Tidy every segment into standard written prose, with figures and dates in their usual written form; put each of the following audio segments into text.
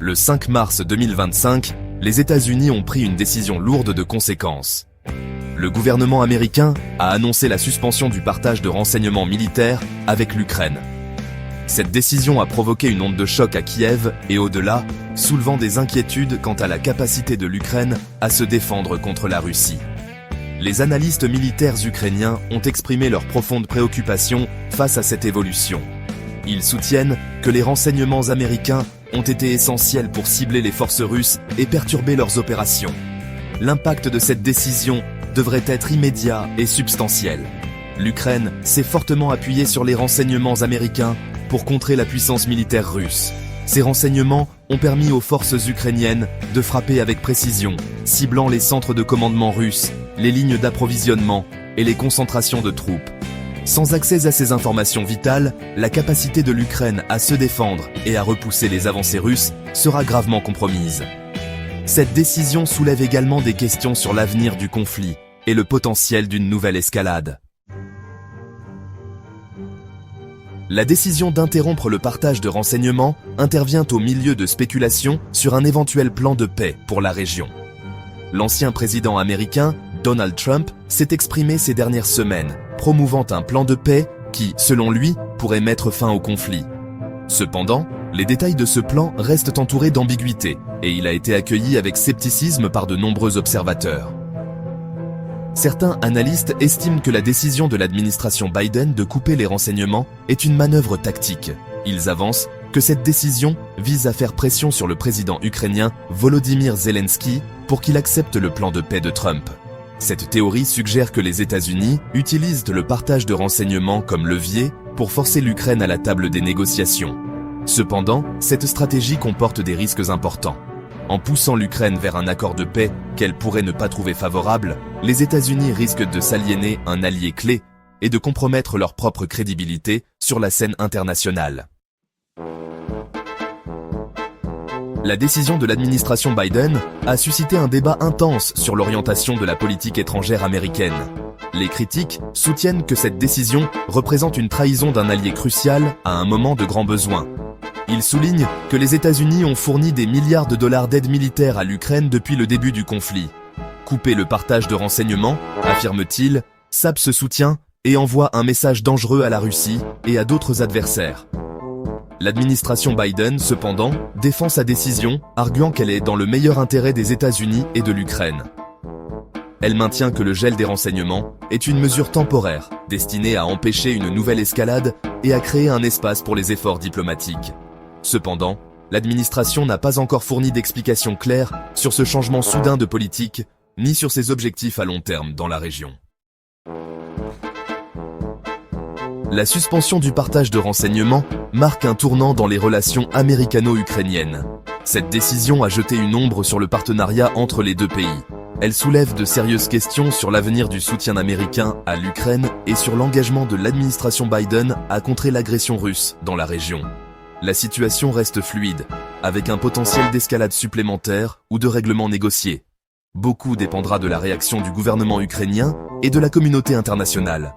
Le 5 mars 2025, les États-Unis ont pris une décision lourde de conséquences. Le gouvernement américain a annoncé la suspension du partage de renseignements militaires avec l'Ukraine. Cette décision a provoqué une onde de choc à Kiev et au-delà, soulevant des inquiétudes quant à la capacité de l'Ukraine à se défendre contre la Russie. Les analystes militaires ukrainiens ont exprimé leur profonde préoccupation face à cette évolution. Ils soutiennent que les renseignements américains ont été essentiels pour cibler les forces russes et perturber leurs opérations. L'impact de cette décision devrait être immédiat et substantiel. L'Ukraine s'est fortement appuyée sur les renseignements américains pour contrer la puissance militaire russe. Ces renseignements ont permis aux forces ukrainiennes de frapper avec précision, ciblant les centres de commandement russes, les lignes d'approvisionnement et les concentrations de troupes. Sans accès à ces informations vitales, la capacité de l'Ukraine à se défendre et à repousser les avancées russes sera gravement compromise. Cette décision soulève également des questions sur l'avenir du conflit et le potentiel d'une nouvelle escalade. La décision d'interrompre le partage de renseignements intervient au milieu de spéculations sur un éventuel plan de paix pour la région. L'ancien président américain, Donald Trump, s'est exprimé ces dernières semaines, promouvant un plan de paix qui, selon lui, pourrait mettre fin au conflit. Cependant, les détails de ce plan restent entourés d'ambiguïté et il a été accueilli avec scepticisme par de nombreux observateurs. Certains analystes estiment que la décision de l'administration Biden de couper les renseignements est une manœuvre tactique. Ils avancent que cette décision vise à faire pression sur le président ukrainien Volodymyr Zelensky pour qu'il accepte le plan de paix de Trump. Cette théorie suggère que les États-Unis utilisent le partage de renseignements comme levier pour forcer l'Ukraine à la table des négociations. Cependant, cette stratégie comporte des risques importants. En poussant l'Ukraine vers un accord de paix qu'elle pourrait ne pas trouver favorable, les États-Unis risquent de s'aliéner un allié clé et de compromettre leur propre crédibilité sur la scène internationale. La décision de l'administration Biden a suscité un débat intense sur l'orientation de la politique étrangère américaine. Les critiques soutiennent que cette décision représente une trahison d'un allié crucial à un moment de grand besoin. Ils soulignent que les États-Unis ont fourni des milliards de dollars d'aide militaire à l'Ukraine depuis le début du conflit. Couper le partage de renseignements, affirme-t-il, sape ce soutien et envoie un message dangereux à la Russie et à d'autres adversaires. L'administration Biden, cependant, défend sa décision, arguant qu'elle est dans le meilleur intérêt des États-Unis et de l'Ukraine. Elle maintient que le gel des renseignements est une mesure temporaire, destinée à empêcher une nouvelle escalade et à créer un espace pour les efforts diplomatiques. Cependant, l'administration n'a pas encore fourni d'explications claires sur ce changement soudain de politique, ni sur ses objectifs à long terme dans la région. La suspension du partage de renseignements marque un tournant dans les relations américano-ukrainiennes. Cette décision a jeté une ombre sur le partenariat entre les deux pays. Elle soulève de sérieuses questions sur l'avenir du soutien américain à l'Ukraine et sur l'engagement de l'administration Biden à contrer l'agression russe dans la région. La situation reste fluide, avec un potentiel d'escalade supplémentaire ou de règlement négocié. Beaucoup dépendra de la réaction du gouvernement ukrainien et de la communauté internationale.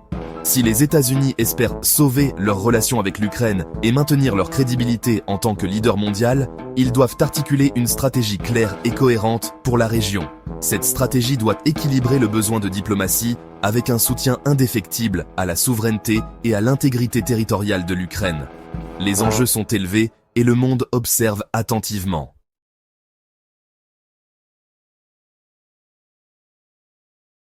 Si les États-Unis espèrent sauver leurs relations avec l'Ukraine et maintenir leur crédibilité en tant que leader mondial, ils doivent articuler une stratégie claire et cohérente pour la région. Cette stratégie doit équilibrer le besoin de diplomatie avec un soutien indéfectible à la souveraineté et à l'intégrité territoriale de l'Ukraine. Les enjeux sont élevés et le monde observe attentivement.